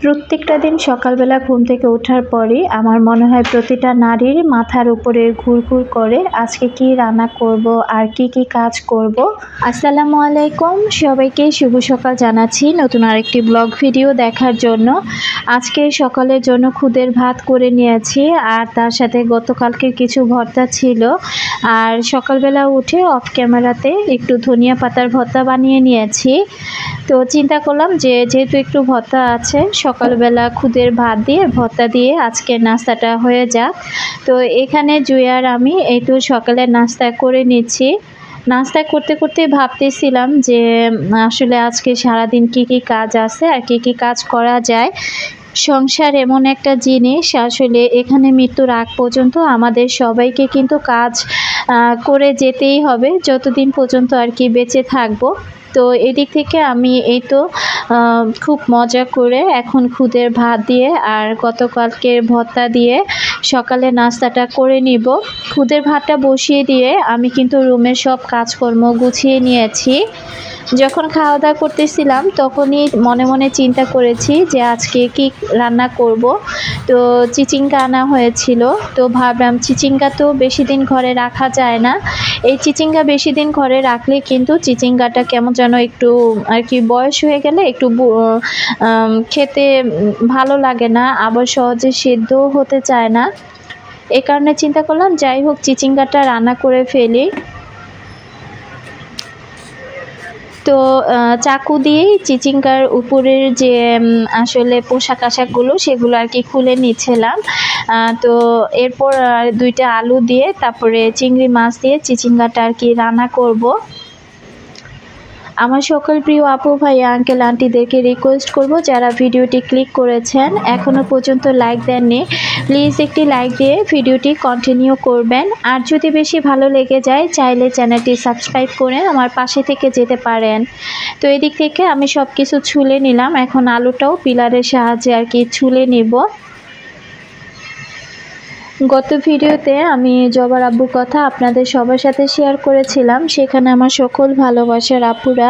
প্রত্যেকটা দিন সকালবেলা ঘুম থেকে ওঠার পরই আমার মনে হয় প্রতিটা নারীর মাথার উপরে ঘুরঘুর করে আজকে কি রান্না করব আর কি কাজ করব। আসসালামু আলাইকুম, সবাইকে শুভ সকাল জানাচ্ছি নতুন আরেকটি ব্লগ ভিডিও দেখার জন্য। আজকে সকালের জন্য খুদের ভাত করে নিয়েছি আর তার সাথে গতকালকের কিছু ভর্তা ছিল। আর সকালবেলা উঠে অফ ক্যামেরাতে একটু ধনিয়া পাতার ভর্তা বানিয়ে নিয়েছি। তো চিন্তা করলাম যে যেহেতু একটু ভর্তা আছে, সকালবেলা খুদের ভাত দিয়ে ভর্তা দিয়ে আজকে নাস্তাটা হয়ে যাক। তো এখানে জুয়ার আমি এই তো সকালে নাস্তা করে নিচ্ছি। নাস্তা করতে করতে ভাবতেছিলাম যে আসলে আজকে সারাদিন কি কাজ আছে আর কি কাজ করা যায়। সংসার এমন একটা জিনিস, আসলে এখানে মৃত্যুর আগ পর্যন্ত আমাদের সবাইকে কিন্তু কাজ করে যেতেই হবে যতদিন পর্যন্ত আর কি বেঁচে থাকবো। তো এদিক থেকে আমি এই তো খুব মজা করে এখন খুদের ভাত দিয়ে আর গতকালকের ভর্তা দিয়ে সকালে নাস্তাটা করে নিব। খুদের ভাতটা বসিয়ে দিয়ে আমি কিন্তু রুমের সব কাজকর্ম গুছিয়ে নিয়েছি। যখন খাওয়া দাওয়া করতেছিলাম তখনই মনে মনে চিন্তা করেছি যে আজকে কি রান্না করব। তো চিচিঙ্গা আনা হয়েছিল, তো ভাবলাম চিচিঙ্গা তো বেশি দিন ঘরে রাখা যায় না। এই চিচিঙ্গা বেশি দিন ঘরে রাখলে কিন্তু চিচিঙ্গাটা কেমন যেন একটু আর কি বয়স হয়ে গেলে একটু খেতে ভালো লাগে না, আবার সহজে সেদ্ধও হতে চায় না। এই কারণে চিন্তা করলাম যাই হোক চিচিঙ্গাটা রান্না করে ফেলি। তো চাকু দিয়েই চিচিঙ্গার উপরের যে আসলে পোশাক আশাকগুলো সেগুলো আর কি খুলে নিচ্ছিলাম। তো এরপর দুইটা আলু দিয়ে তারপরে চিংড়ি মাছ দিয়ে চিচিঙ্গাটা আর কি রান্না করব। আমার সকল প্রিয় আপু ভাইয়া আঙ্কেল আন্টিদেরকে রিকোয়েস্ট করব, যারা ভিডিওটি ক্লিক করেছেন এখনও পর্যন্ত লাইক দেননি, প্লিজ একটি লাইক দিয়ে ভিডিওটি কন্টিনিউ করবেন। আর যদি বেশি ভালো লেগে যায় চাইলে চ্যানেলটি সাবস্ক্রাইব করে আমার পাশে থেকে যেতে পারেন। তো এদিক থেকে আমি সব কিছু ছুলে নিলাম, এখন আলুটাও পিলারের সাহায্যে আর কি ছুলে নিব। গত ভিডিওতে আমি জবার আব্বুর কথা আপনাদের সবার সাথে শেয়ার করেছিলাম, সেখানে আমার সকল ভালোবাসার আপুরা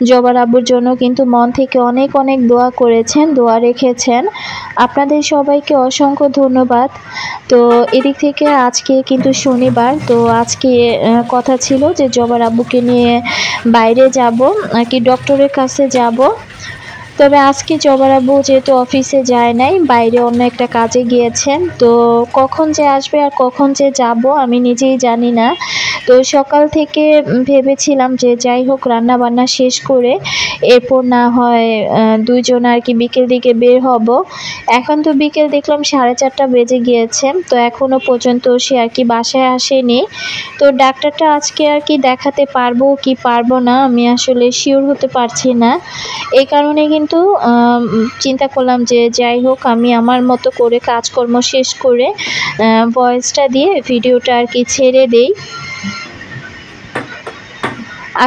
জবার আব্বুর জন্য কিন্তু মন থেকে অনেক অনেক দোয়া করেছেন, দোয়া রেখেছেন। আপনাদের সবাইকে অসংখ্য ধন্যবাদ। তো এদিক থেকে আজকে কিন্তু শনিবার, তো আজকে কথা ছিল যে জবার আব্বুকে নিয়ে বাইরে যাব আর কি, ডক্টরের কাছে যাব। তবে আজকে জবার আব্বু যেহেতু অফিসে যায় নাই, বাইরে অন্য একটা কাজে গিয়েছেন, তো কখন যে আসবে আর কখন যে যাব আমি নিজেই জানি না। তো সকাল থেকে ভেবেছিলাম যে যাই হোক রান্না বান্না শেষ করে এরপর না হয় দুইজন আর কি বিকেল দিকে বের হব। এখন তো বিকেল দেখলাম 4:30 বেজে গিয়েছে, তো এখনো পর্যন্ত সে আর কি বাসায় আসেনি। তো ডাক্তারটা আজকে আর কি দেখাতে পারবো কি পারবো না আমি আসলে শিওর হতে পারছি না। এই কারণে কিন্তু চিন্তা করলাম যে যাই হোক আমি আমার মতো করে কাজকর্ম শেষ করে ভয়েসটা দিয়ে ভিডিওটা আর কি ছেড়ে দেই।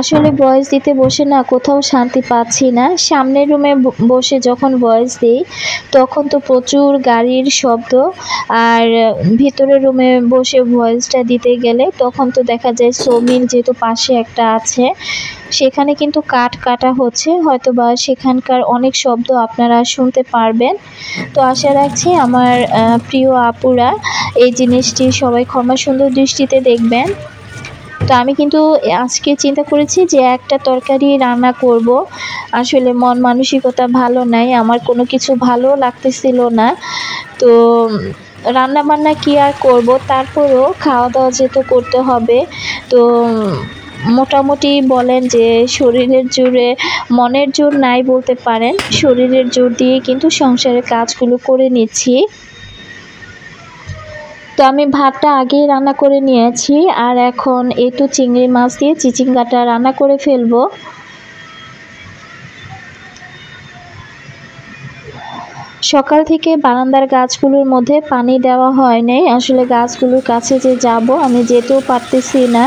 আসলে ভয়েস দিতে বসে না কোথাও শান্তি পাচ্ছি না। সামনের রুমে বসে যখন ভয়েস দিই তখন তো প্রচুর গাড়ির শব্দ, আর ভিতরের রুমে বসে ভয়েসটা দিতে গেলে তখন তো দেখা যায় সোমিল যেহেতু পাশে একটা আছে সেখানে কিন্তু কাট কাটা হচ্ছে, হয়তো বা সেখানকার অনেক শব্দ আপনারা শুনতে পারবেন। তো আশা রাখছি আমার প্রিয় আপুরা এই জিনিসটি সবাই ক্ষমা সুন্দর দৃষ্টিতে দেখবেন। তো আমি কিন্তু আজকে চিন্তা করেছি যে একটা তরকারি রান্না করব। আসলে মন মানসিকতা ভালো নাই, আমার কোনো কিছু ভালো লাগতেছিল না। তো রান্না বান্না কি আর করব, তারপরও খাওয়া দাওয়া যেহেতু করতে হবে। তো মোটামুটি বলেন যে শরীরের জোরে মনের জোর নাই বলতে পারেন, শরীরের জোর দিয়ে কিন্তু সংসারের কাজগুলো করে নিচ্ছি। তো আমি ভাতটা আগেই রান্না করে নিয়েছি আর এখন এই তো চিংড়ি মাছ দিয়ে চিচিঙ্গাটা রান্না করে ফেলবো। সকাল থেকে বারান্দার গাছগুলোর মধ্যে পানি দেওয়া হয় নাই, আসলে গাছগুলোর কাছে যে যাব আমি যেতেও পারতেছি না।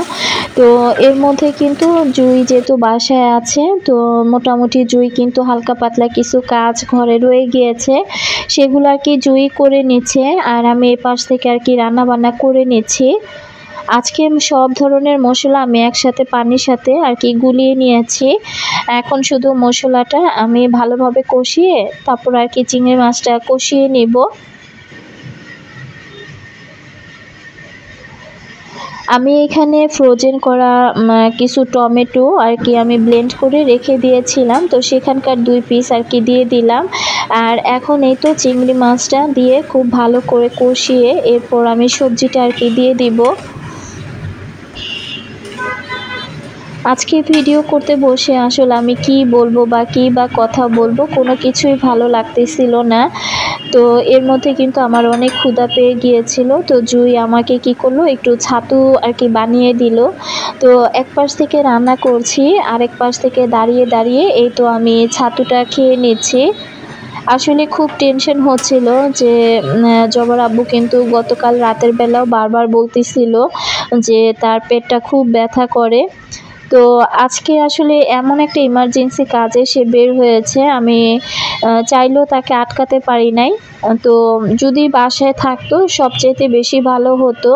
তো এর মধ্যে কিন্তু জুই যেহেতু বাসায় আছে, তো মোটামুটি জুই কিন্তু হালকা পাতলা কিছু কাজ ঘরে রয়ে গিয়েছে, সেগুলো আর কি জুই করে নিচ্ছে আর আমি এ পাশ থেকে আর কি রান্না বান্না করে নিচ্ছি। আজকে সব ধরনের মশলা আমি একসাথে পানির সাথে আর কি গুলিয়ে নিয়েছি। এখন শুধু মশলাটা আমি ভালোভাবে কষিয়ে তারপর আর কি চিংড়ি মাছটা কষিয়ে নিব। আমি এখানে ফ্রোজেন করা কিছু টমেটো আর কি আমি ব্লেন্ড করে রেখে দিয়েছিলাম, তো সেখানকার 2 পিস আর কি দিয়ে দিলাম। আর এখন এই তো চিংড়ি মাছটা দিয়ে খুব ভালো করে কষিয়ে এরপর আমি সবজিটা আর কি দিয়ে দিব। আজকে ভিডিও করতে বসে আসলে আমি কি বলবো বা কথা বলবো কোনো কিছুই ভালো লাগতেছিল না। তো এর মধ্যে কিন্তু আমার অনেক ক্ষুধা পেয়ে গিয়েছিল। তো জুই আমাকে কি করলো, একটু ছাতু আর কি বানিয়ে দিল। তো এক পাশ থেকে রান্না করছি, আরেক পাশ থেকে দাঁড়িয়ে দাঁড়িয়ে এই তো আমি ছাতুটা খেয়ে নিচ্ছি। আসলে খুব টেনশন হচ্ছিল যে জবার আব্বু কিন্তু গতকাল রাতের বেলাও বারবার বলতেছিল যে তার পেটটা খুব ব্যথা করে। তো আজকে আসলে এমন একটা ইমার্জেন্সি কাজে সে বের হয়েছে, আমি চাইলেও তাকে আটকাতে পারি নাই। তো যদি বাসায় থাকতো সবচেয়ে বেশি ভালো হতো।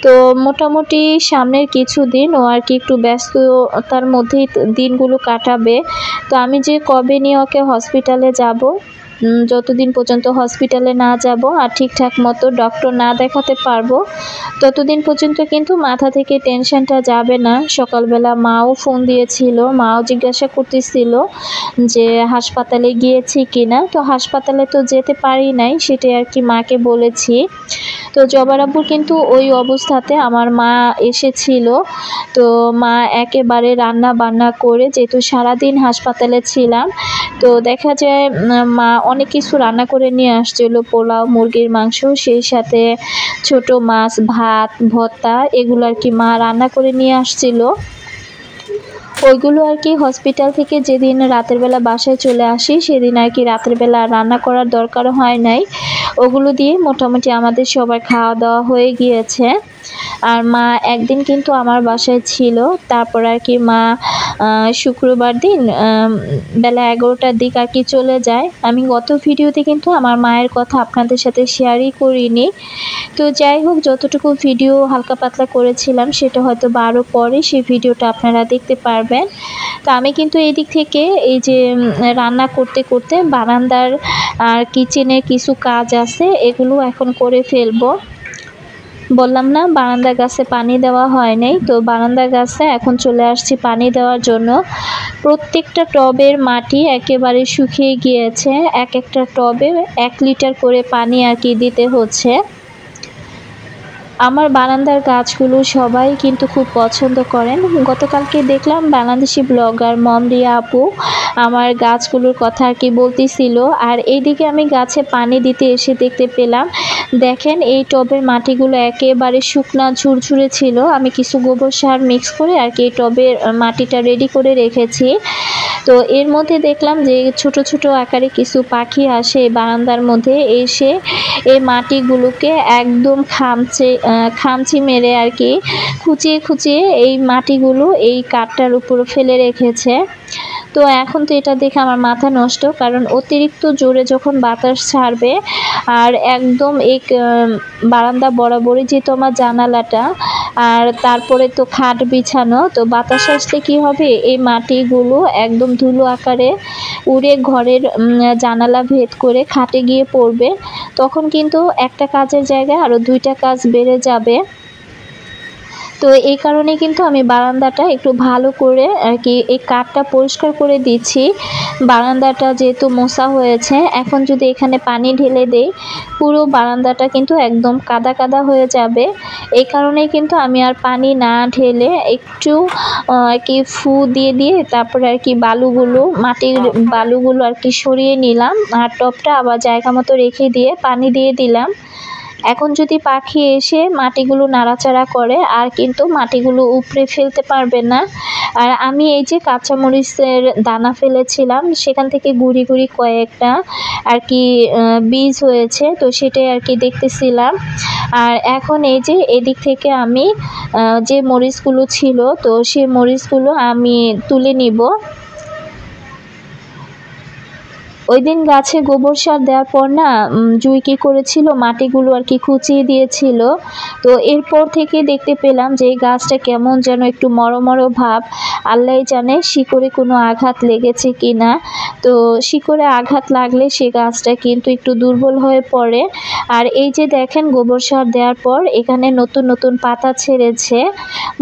তো মোটামুটি সামনের কিছুদিন ও আর কি একটু ব্যস্ততার মধ্যেই দিনগুলো কাটাবে। তো আমি যে কবে নিয়ে ওকে হসপিটালে যাব, যতদিন পর্যন্ত হসপিটালে না যাব আর ঠিকঠাক মতো ডক্টর না দেখাতে পারবো ততদিন পর্যন্ত কিন্তু মাথা থেকে টেনশনটা যাবে না। সকালবেলা মাও ফোন দিয়েছিল, মাও জিজ্ঞাসা করতেছিল যে হাসপাতালে গিয়েছি কিনা। তো হাসপাতালে তো যেতে পারি নাই, সেটাই আর কি মাকে বলেছি। তো জবার আব্বুর কিন্তু ওই অবস্থাতে আমার মা এসেছিল। তো মা একেবারে রান্না বান্না করে, যেহেতু সারাদিন হাসপাতালে ছিলাম, তো দেখা যায় মা অনেক কিছু রান্না করে নিয়ে আসছিল, পোলাও, মুরগির মাংস, সেই সাথে ছোট মাছ, ভাত, ভর্তা, এগুলো আর কি মা রান্না করে নিয়ে আসছিল। ওইগুলো আর কি হসপিটাল থেকে যেদিন রাতের বেলা বাসায় চলে আসি সেদিন আর কি রাতের বেলা রান্না করার দরকার হয় নাই। ওগুলো দিয়ে মোটামুটি আমাদের সবার খাওয়া দাওয়া হয়ে গিয়েছে। আর মা একদিন কিন্তু আমার বাসায় ছিল, তারপর আর কি মা শুক্রবার দিন বেলা 11টার দিক আর কি চলে যায়। আমি গত ভিডিওতে কিন্তু আমার মায়ের কথা আপনাদের সাথে শেয়ারই করিনি। তো যাই হোক, যতটুকু ভিডিও হালকা পাতলা করেছিলাম সেটা হয়তো আরও পরে সেই ভিডিওটা আপনারা দেখতে পারবেন। তো আমি কিন্তু এই দিক থেকে এই যে রান্না করতে করতে বারান্দার আর কিচেনের কিছু কাজ আছে এগুলো এখন করে ফেলবো। বললাম না বারান্দা গাছে পানি দেওয়া হয় নাই, তো বারান্দা গাছে এখন চলে আসছি পানি দেওয়ার জন্য। প্রত্যেকটা টবের মাটি একেবারে শুকিয়ে গিয়েছে, এক একটা টবে 1 লিটার করে পানি আর কি দিতে হচ্ছে। আমার বারান্দার গাছগুলো সবাই কিন্তু খুব পছন্দ করেন। গতকালকে দেখলাম বাংলাদেশি ব্লগার মমরিয়া আপু আমার গাছগুলোর কথা আর কি বলতেছিল। আর এইদিকে আমি গাছে পানি দিতে এসে দেখতে পেলাম, দেখেন এই টবের মাটিগুলো একেবারে শুকনা ঝুরঝুরে ছিল। আমি কিছু গোবর সার মিক্স করে আর কি এই টবের মাটিটা রেডি করে রেখেছি। তো এর মধ্যে দেখলাম যে ছোট ছোট আকারে কিছু পাখি আসে বারান্দার মধ্যে, এসে এই মাটিগুলোকে একদম খামচি মেরে আর কি খুঁচিয়ে খুঁচিয়ে এই মাটিগুলো এই কাঠটার উপর ফেলে রেখেছে। তো এখন তো এটা দেখে আমার মাথা নষ্ট, কারণ অতিরিক্ত জোরে যখন বাতাস ছাড়বে আর একদম এই বারান্দা বরাবরই যেহেতু আমার জানালাটা, আর তারপরে তো খাট বিছানো, তো বাতাস আসলে কি হবে, এই মাটিগুলো একদম ধুলো আকারে উড়ে ঘরের জানালা ভেদ করে খাটে গিয়ে পড়বে। তখন কিন্তু একটা কাজের জায়গায় আরও 2টা কাজ বেড়ে যাবে। তো এই কারণে কিন্তু আমি বারান্দাটা একটু ভালো করে আর কি এই কাঠটা পরিষ্কার করে দিচ্ছি। বারান্দাটা যেহেতু মোছা হয়েছে, এখন যদি এখানে পানি ঢেলে দেই পুরো বারান্দাটা কিন্তু একদম কাদা কাদা হয়ে যাবে। এই কারণেই কিন্তু আমি আর পানি না ঢেলে একটু আর কি ফু দিয়ে দিয়ে তারপরে আর কি মাটির বালুগুলো আর কি সরিয়ে নিলাম, আর টবটা আবার জায়গা মতো রেখে দিয়ে পানি দিয়ে দিলাম। এখন যদি পাখি এসে মাটিগুলো নাড়াচাড়া করে আর কিন্তু মাটিগুলো উপড়ে ফেলতে পারবে না। আর আমি এই যে কাঁচামরিচের দানা ফেলেছিলাম সেখান থেকে গুঁড়ি গুঁড়ি কয়েকটা আর কি বীজ হয়েছে, তো সেটাই আর কি দেখতেছিলাম। আর এখন এই যে এদিক থেকে আমি যে মরিচগুলো ছিল তো সেই মরিচগুলো আমি তুলে নিব। ওই দিন গাছে গোবর সার দেওয়ার পর না জুই কী করেছিল, মাটিগুলো আর কি খুঁচিয়ে দিয়েছিল। তো এরপর থেকে দেখতে পেলাম যে এই গাছটা কেমন যেন একটু মরো ভাব। আল্লাহই জানে শিকড়ে কোনো আঘাত লেগেছে কি না। তো শিকড়ে আঘাত লাগলে সে গাছটা কিন্তু একটু দুর্বল হয়ে পড়ে। আর এই যে দেখেন গোবর সার দেওয়ার পর এখানে নতুন নতুন পাতা ছেড়েছে।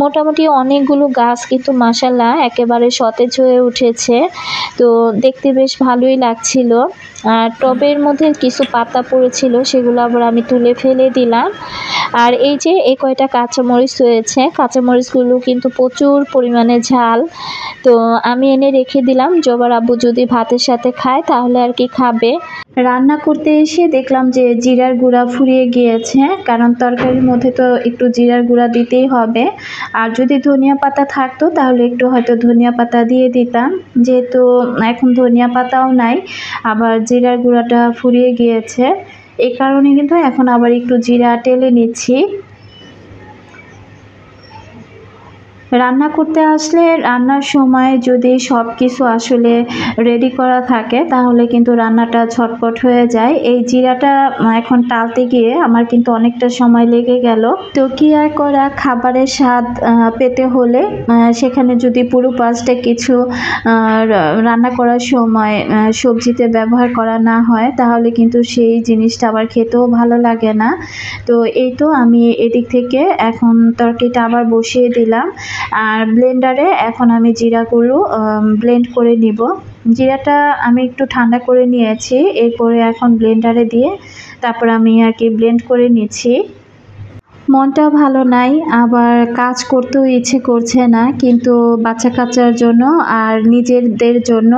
মোটামুটি অনেকগুলো গাছ কিন্তু মাশাআল্লাহ একেবারে সতেজ হয়ে উঠেছে। তো দেখতে বেশ ভালোই লাগছিল। আর টবের মধ্যে কিছু পাতা পড়েছিল, সেগুলো আবার আমি তুলে ফেলে দিলাম। আর এই যে এই কয়টা কাঁচামরিচ হয়েছে, কাঁচামরিচগুলো কিন্তু প্রচুর পরিমাণে ঝাল। তো আমি এনে রেখে দিলাম, জবার আব্বু যদি ভাতের সাথে খায় তাহলে আর কি খাবে। রান্না করতে এসে দেখলাম যে জিরার গুঁড়া ফুরিয়ে গিয়েছে, কারণ তরকারির মধ্যে তো একটু জিরার গুঁড়া দিতেই হবে। আর যদি ধনিয়া পাতা থাকতো তাহলে একটু হয়তো ধনিয়া পাতা দিয়ে দিতাম, যেহেতু এখন ধনিয়া পাতাও নাই, আবার জিরার গুঁড়াটা ফুরিয়ে গিয়েছে। এই কারণে কিন্তু এখন আবার একটু জিরা টেলে নিচ্ছি। রান্না করতে আসলে রান্নার সময় যদি সব কিছু আসলে রেডি করা থাকে তাহলে কিন্তু রান্নাটা ঝটপট হয়ে যায়। এই জিরাটা এখন টালতে গিয়ে আমার কিন্তু অনেকটা সময় লেগে গেল। তো কি আর করা, খাবারের স্বাদ পেতে হলে সেখানে যদি পুরো পাঁচটা কিছু রান্না করার সময় সবজিতে ব্যবহার করা না হয় তাহলে কিন্তু সেই জিনিসটা আবার খেতেও ভালো লাগে না। তো এই তো আমি এদিক থেকে এখন তরকারিটা আবার বসিয়ে দিলাম। আর ব্লেন্ডারে এখন আমি জিরাগুলো ব্লেন্ড করে নিব। জিরাটা আমি একটু ঠান্ডা করে নিয়েছি, এরপরে এখন ব্লেন্ডারে দিয়ে তারপর আমি আর কি ব্লেন্ড করে নিচ্ছি। মনটা ভালো নাই, আবার কাজ করতেও ইচ্ছে করছে না, কিন্তু বাচ্চা কাচ্চার জন্য আর নিজেদের জন্য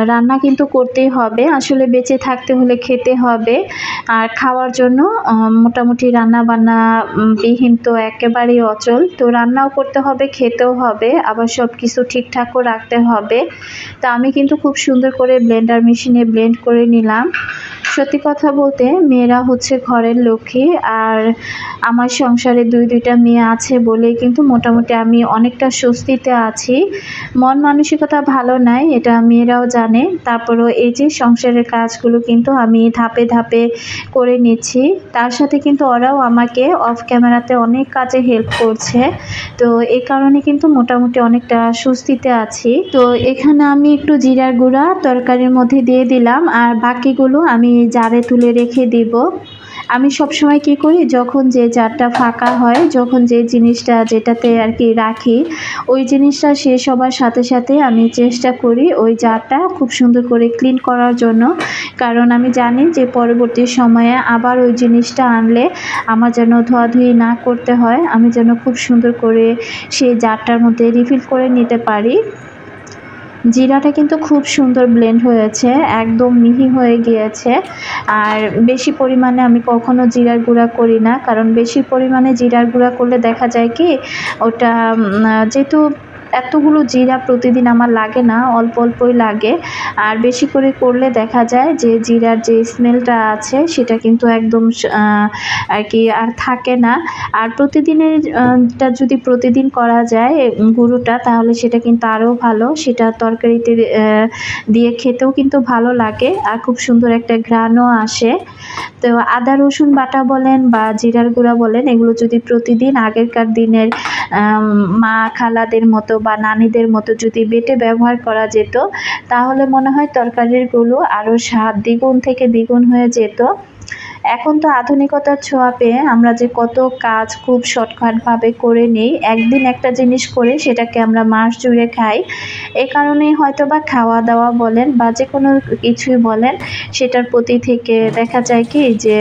রান্না কিন্তু করতেই হবে। আসলে বেঁচে থাকতে হলে খেতে হবে, আর খাওয়ার জন্য মোটামুটি রান্না বান্না বিহীন তো একেবারেই অচল। তো রান্নাও করতে হবে, খেতেও হবে, আবার সব কিছু ঠিকঠাকও রাখতে হবে। তো আমি কিন্তু খুব সুন্দর করে ব্লেন্ডার মেশিনে ব্লেন্ড করে নিলাম। সত্যি কথা বলতে মেয়েরা হচ্ছে ঘরের লক্ষ্মী, আর আমার সংসারে দুইটা মেয়ে আছে বলেই কিন্তু মোটামুটি আমি অনেকটা স্বস্তিতে আছি। মন মানসিকতা ভালো নাই, এটা মেয়েরাও জানে। তারপরও এই যে সংসারের কাজগুলো কিন্তু আমি ধাপে ধাপে করে নিচ্ছি। তার সাথে কিন্তু ওরাও আমাকে অফ ক্যামেরাতে অনেক কাজে হেল্প করছে। তো এই কারণে কিন্তু মোটামুটি অনেকটা স্বস্তিতে আছি। তো এখানে আমি একটু জিরার গুঁড়া তরকারির মধ্যে দিয়ে দিলাম, আর বাকিগুলো আমি জারে তুলে রেখে দিব। আমি সবসময় কী করি, যখন যে জারটা ফাঁকা হয়, যখন যে জিনিসটা যেটাতে আর কি রাখি ওই জিনিসটা শেষ হবার সাথে সাথে আমি চেষ্টা করি ওই জারটা খুব সুন্দর করে ক্লিন করার জন্য। কারণ আমি জানি যে পরবর্তী সময়ে আবার ওই জিনিসটা আনলে আমার যেন ধোয়াধুয়ি না করতে হয়, আমি যেন খুব সুন্দর করে সেই জারটার মধ্যে রিফিল করে নিতে পারি। জিরাটা কিন্তু খুব সুন্দর ব্লেন্ড হয়েছে, একদম মিহি হয়ে গিয়েছে। আর বেশি পরিমাণে আমি কখনো জিরার গুঁড়া করি না, কারণ বেশি পরিমাণে জিরার গুঁড়া করলে দেখা যায় কি ওটা যেহেতু এতগুলো জিরা প্রতিদিন আমার লাগে না, অল্প অল্পই লাগে। আর বেশি করে করলে দেখা যায় যে জিরার যে স্মেলটা আছে সেটা কিন্তু একদম আর কি আর থাকে না। আর প্রতিদিনের যদি প্রতিদিন করা যায় গুঁড়োটা, তাহলে সেটা কিন্তু আরও ভালো, সেটা তরকারিতে দিয়ে খেতেও কিন্তু ভালো লাগে, আর খুব সুন্দর একটা ঘ্রাণও আসে। তো আদা রসুন বাটা বলেন বা জিরার গুঁড়া বলেন, এগুলো যদি প্রতিদিন আগেরকার দিনের মা খালাদের মতো বা নানিদের মতো যদি বেটে ব্যবহার করা যেত তাহলে মনে হয় তরকারিগুলো আরও স্বাদ দ্বিগুণ থেকে দ্বিগুণ হয়ে যেত। এখন তো আধুনিকতার ছোঁয়া পেয়ে আমরা যে কত কাজ খুব শর্টকাটভাবে করে নিই, একদিন একটা জিনিস করে সেটাকে আমরা মাস জুড়ে খাই। এ কারণেই হয়তো বা খাওয়া দাওয়া বলেন বা যে কোনো কিছুই বলেন, সেটার প্রতি থেকে দেখা যায় কি যে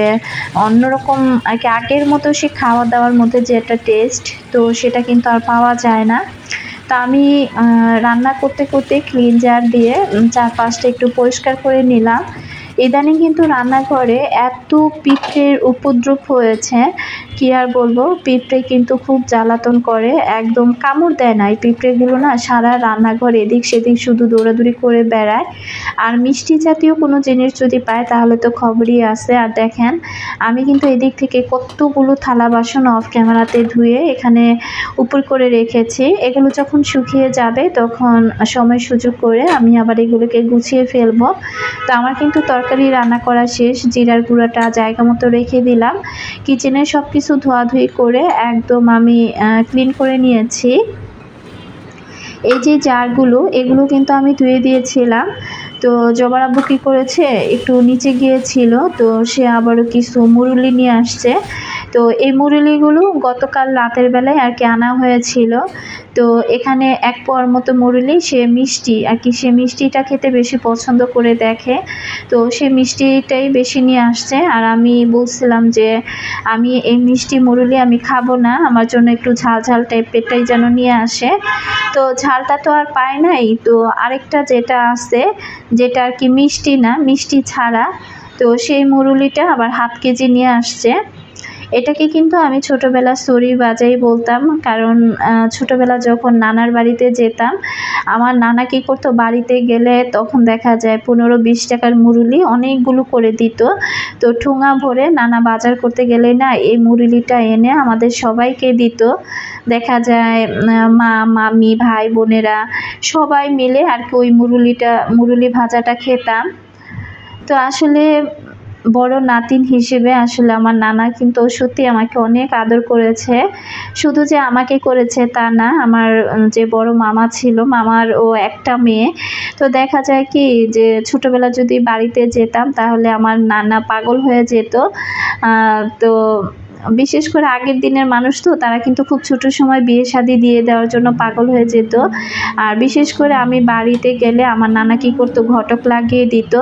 অন্যরকম আর কি আগের মতো সে খাওয়া দাওয়ার মধ্যে যে একটা টেস্ট, তো সেটা কিন্তু আর পাওয়া যায় না। তা আমি রান্না করতে করতে ক্লিনজার দিয়ে চারপাশটা একটু পরিষ্কার করে নিলাম। ইদানিং কিন্তু রান্নাঘরে এত পিঁপড়ের উপদ্রব হয়েছে, কি আর বলবো, পিঁপড়ে কিন্তু খুব জ্বালাতন করে, একদম কামড় দেয় না। এই পিঁপড়েগুলো না সারা রান্নাঘর এদিক সেদিক শুধু দৌড়াদৌড়ি করে বেড়ায়। আর মিষ্টি জাতীয় কোনো জিনিস যদি পায় তাহলে তো খবরই আছে। আর দেখেন আমি কিন্তু এদিক থেকে কতগুলো থালা বাসন অফ ক্যামেরাতে ধুয়ে এখানে উপর করে রেখেছি। এগুলো যখন শুকিয়ে যাবে তখন সময় সুযোগ করে আমি আবার এগুলোকে গুছিয়ে ফেলবো। তো আমার কিন্তু তরকারি রান্না করা শেষ, জিরার গুঁড়াটা জায়গা মতো রেখে দিলাম। কিচেনের সব কিছু ধোয়াধুয়ি করে একদম আমি ক্লিন করে নিয়েছি। এই যে জারগুলো এগুলো কিন্তু আমি ধুয়ে দিয়েছিলাম। তো জবার আব্বু কী করেছে, একটু নিচে গিয়েছিল, তো সে আবারও কিছু মুরুলি নিয়ে আসছে। তো এই মুরুলিগুলো গতকাল রাতের বেলায় আর কি আনা হয়েছিল। তো এখানে এক পোয়ার মতো মুরুলি, সে মিষ্টি আর কি, সে মিষ্টিটা খেতে বেশি পছন্দ করে দেখে, তো সে মিষ্টিটাই বেশি নিয়ে আসছে। আর আমি বলছিলাম যে আমি এই মিষ্টি মুরুলি আমি খাবো না, আমার জন্য একটু ঝাল ঝাল টাইপেরটাই যেন নিয়ে আসে। তো ঝালটা তো আর পায় নাই, তো আরেকটা যেটা আছে যেটা আর কি মিষ্টি না, মিষ্টি ছাড়া, তো সেই মুরুলিটা আবার হাফ কেজি নিয়ে আসছে। এটাকে কিন্তু আমি ছোটোবেলা সরি বাজাই বলতাম, কারণ ছোটোবেলা যখন নানার বাড়িতে যেতাম আমার নানা কী করতো, বাড়িতে গেলে তখন দেখা যায় 15-20 টাকার মুরুলি অনেকগুলো করে দিত। তো ঠোঙা ভরে নানা বাজার করতে গেলে না এই মুরুলিটা এনে আমাদের সবাইকে দিত। দেখা যায় মা, মামি, ভাই বোনেরা সবাই মিলে আর কি ওই মুরুলি ভাজাটা খেতাম। তো আসলে বড় নাতিন হিসেবে আসলে আমার নানা কিন্তু সত্যি আমাকে অনেক আদর করেছে। শুধু যে আমাকে করেছে তা না, আমার যে বড় মামা ছিল, মামারও একটা মেয়ে। তো দেখা যায় কি যে ছোটোবেলা যদি বাড়িতে যেতাম তাহলে আমার নানা পাগল হয়ে যেত। তো বিশেষ করে আগের দিনের মানুষ তো তারা কিন্তু খুব ছোট সময় বিয়ে শাদী দিয়ে দেওয়ার জন্য পাগল হয়ে যেত। আর বিশেষ করে আমি বাড়িতে গেলে আমার নানা কী করতো, ঘটক লাগিয়ে দিত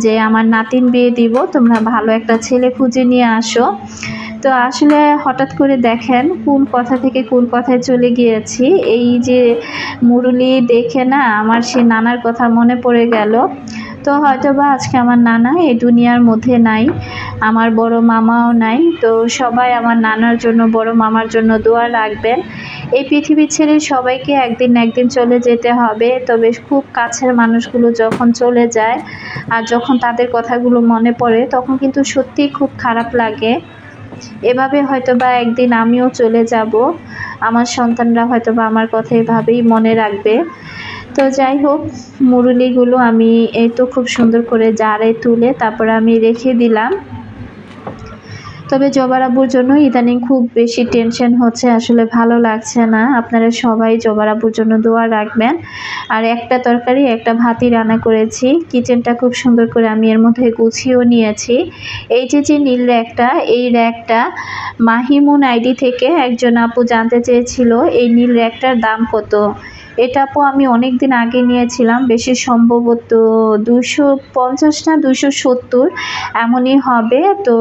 যে আমার নাতিন বিয়ে দিব, তোমরা ভালো একটা ছেলে খুঁজে নিয়ে আসো। তো আসলে হঠাৎ করে দেখেন কোন কথা থেকে কোন কথায় চলে গিয়েছি। এই যে মুরুলি দেখে না আমার সে নানার কথা মনে পড়ে গেল। তো হয়তোবা আজকে আমার নানা এই দুনিয়ার মধ্যে নাই, আমার বড় মামাও নাই। তো সবাই আমার নানার জন্য, বড় মামার জন্য দোয়া রাখবেন। এই পৃথিবী ছেড়ে সবাইকে একদিন না একদিন চলে যেতে হবে, তবে খুব কাছের মানুষগুলো যখন চলে যায় আর যখন তাদের কথাগুলো মনে পড়ে তখন কিন্তু সত্যিই খুব খারাপ লাগে। এভাবে হয়তোবা একদিন আমিও চলে যাব, আমার সন্তানরা হয়তোবা আমার কথা এভাবেই মনে রাখবে। তো যাই হোক, মুরুলিগুলো আমি এই তো খুব সুন্দর করে জারে তুলে তারপর আমি রেখে দিলাম। তবে জবার আব্বুর জন্য ইদানিং খুব বেশি টেনশন হচ্ছে, আসলে ভালো লাগছে না। আপনারা সবাই জবার আব্বুর জন্য দোয়া রাখবেন। আর একটা তরকারি একটা ভাতই রান্না করেছি। কিচেনটা খুব সুন্দর করে আমি এর মধ্যে গুছিয়েও নিয়েছি। এই যে নীল র্যাকটা, এই র্যাকটা মাহিমুন আইডি থেকে একজন আপু জানতে চেয়েছিল এই নীল র্যাকটার দাম কত। এটা আপু আমি অনেক দিন আগে নিয়েছিলাম, বেশি সম্ভবত 250 না 270 এমনই হবে। তো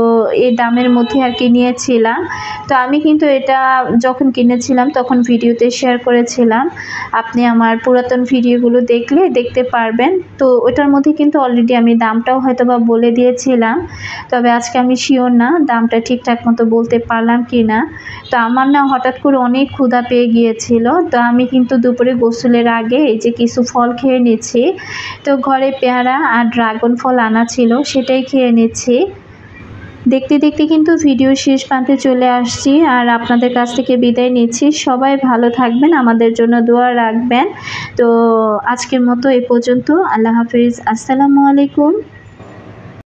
এই দামের মধ্যে আর কি নিয়েছিলাম। তো আমি কিন্তু এটা যখন কিনেছিলাম তখন ভিডিওতে শেয়ার করেছিলাম, আপনি আমার পুরাতন ভিডিওগুলো দেখলে দেখতে পারবেন। তো ওটার মধ্যে কিন্তু অলরেডি আমি দামটাও হয়তো বা বলে দিয়েছিলাম, তবে আজকে আমি শিওর না দামটা ঠিকঠাক মতো বলতে পারলাম কি না। তো আমার না হঠাৎ করে অনেক ক্ষুধা পেয়ে গিয়েছিল, তো আমি কিন্তু দুপুরে গোসলের আগে এই যে কিছু ফল খেয়ে নিচ্ছি। তো ঘরে পেয়ারা আর ড্রাগন ফল আনা ছিল, সেটাই খেয়ে নিচ্ছি। দেখতে দেখতে কিন্তু ভিডিও শেষ প্রান্তে চলে আসছি আর আপনাদের কাছ থেকে বিদায় নিচ্ছি। সবাই ভালো থাকবেন, আমাদের জন্য দোয়া রাখবেন। তো আজকের মতো এ পর্যন্ত। আল্লাহ হাফিজ, আসসালামু আলাইকুম।